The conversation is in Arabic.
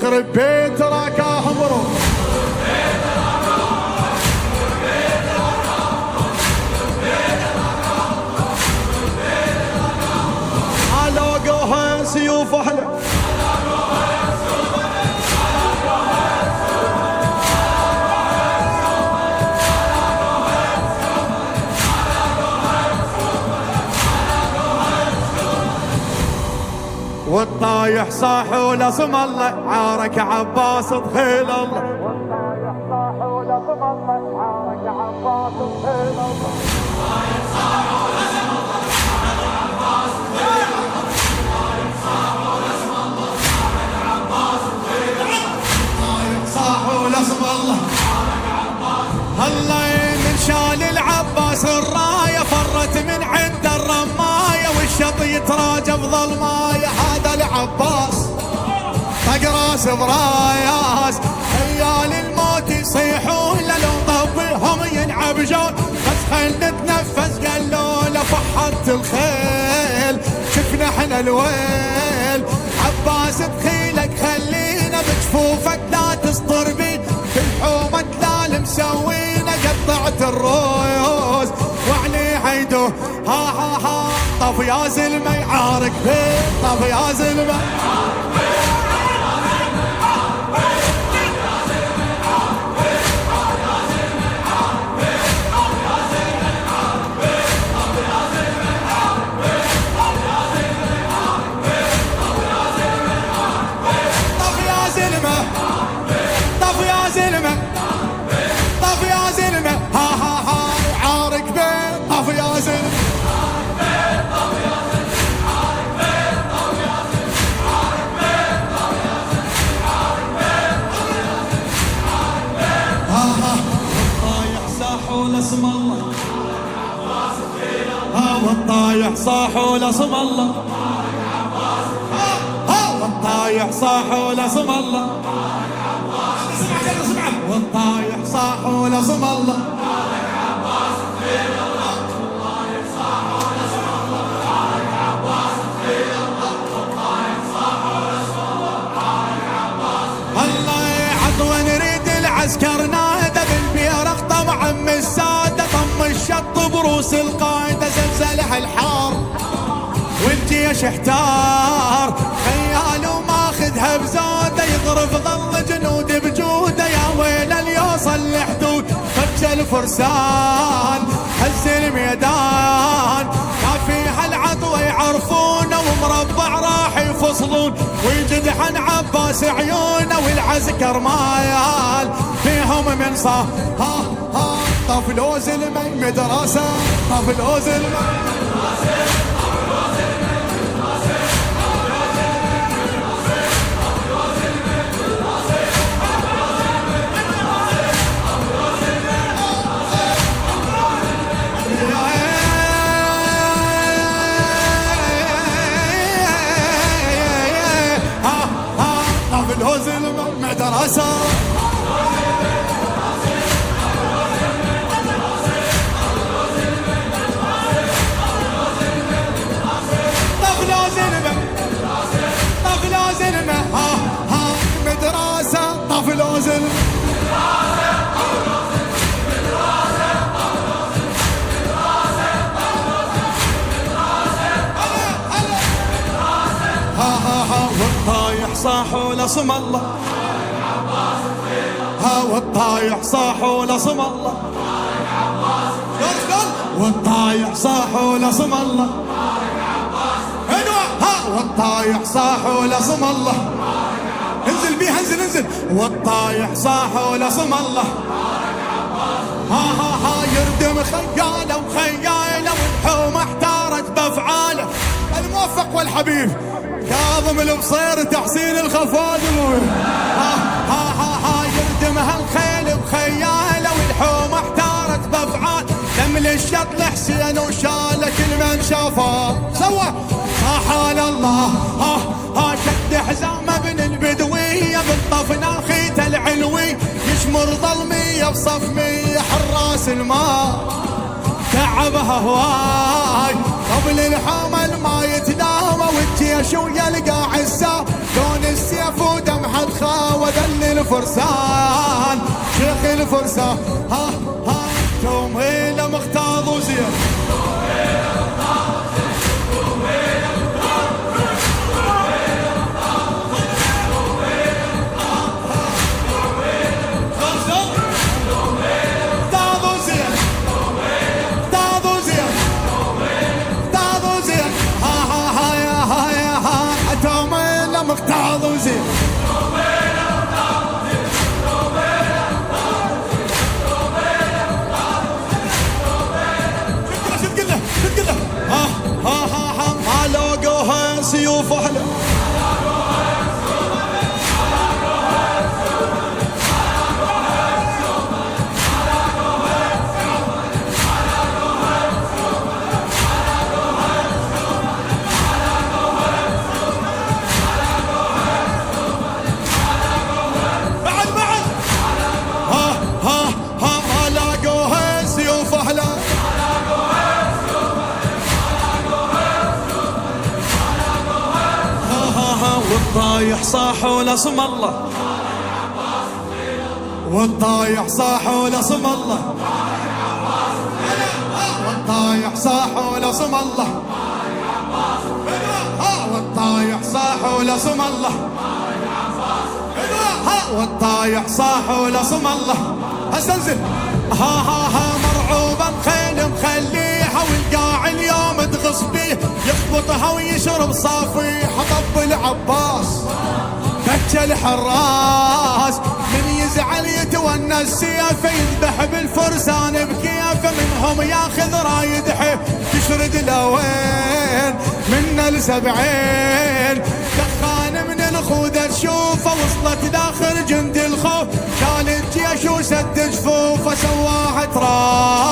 يخرب بيت راكاهم روح علوقوها سيوف أهله والطايح صاح ولصم الله عارك عباس دخيل الله والطايح صاح ولصم الله عارك عباس دخيل الله الطايح صاح ولصم الله عارك عباس دخيل الله الطايح صاح ولصم الله عارك عباس دخيل الله الطايح صاح ولصم الله عارك عباس الله من شال العباس الرايه فرت من عند الرمايه والشط يتراجى بظلمايه هذا العباس طق راس براياس عيال الموت يصيحون لو طبهم ينعبجون بس خل نتنفس قالوا له فحرت الخيل شفنا احنا الويل عباس بخيلك خلينا بجفوفك لا تسطر بي في الحومة لا مسوينا قطعت الرويوس وعلي عيدو ها ها ها طف يا زلمه يعارك بيه طف يا زلمه اسم الله والطايح صاح ولصم الله والطايح صاح ولصم الله والطايح صاح ولصم الله الله عطوة نريد العسكر نادى بالبيرق طبعا من السادة طم الشط بروس القايدة زلزلها الحار والجيش احتار خياله ماخذها بزوده يضرب ظل جنود بجوده يا ويل اللي يوصل لحدود فج الفرسان هز الميدان ما فيها العطوة يعرفونه ومربع راح يفصلون ويجدحن عباس عيونه والعسكر مايال فيهم من صار ها ها طفلوا زلمي مدرسة طفلوا زلمي طفلوا زلمي مدرسة طفلوا زلمة والطايح صاح ولصم الله ها والطايح صاح ولصم الله والطايح صاح ولصم الله ها والطايح صاح ولصم الله انزل بيه انزل والطايح صاح ولصم الله ها ها ها يردم خياله وخياله والحومه احتارت بافعاله الموفق والحبيب كاظم البصير تحسين الخفاضم ها ها ها ها يردم هالخيل بخياله والحومه احتارت بافعال دم الشط لحسين وشاله كل من شافه سوى حال الله ها ها شد حزامه بن البدويه بالطف ناخيته العلوي يشمر ظلميه بصفميه حراس الماء تعبها هواي قبل الحمل ما يتداوى والجيش ويلقى عساه لون السيف ودمحة خاي الفرسان شيخ الفرسان ها ها توم هيلا مختاض وزين مختاض وزين ها ها ها ها ما لقوها سيوف احلى والطايح صاحوا لصم الله والطايح صاحوا لصم الله والطايح صاحوا لصم الله والطايح صاحوا لصم الله والطايح صاحوا لصم الله استنزل ها ها ها مرعوبا خيل مخليها والقاع اليوم تغص بيه يخبطها ويشرب صافي حطب العباس فك الحراس من يزعل يتونى السيف يذبح بالفرسان بكيف منهم ياخذ رايد حيف تشرد لوين من ال70 دخان من الخوذة تشوفه وصلت داخل جند الخوف شال الجيش وسد جفوفه سواها تراب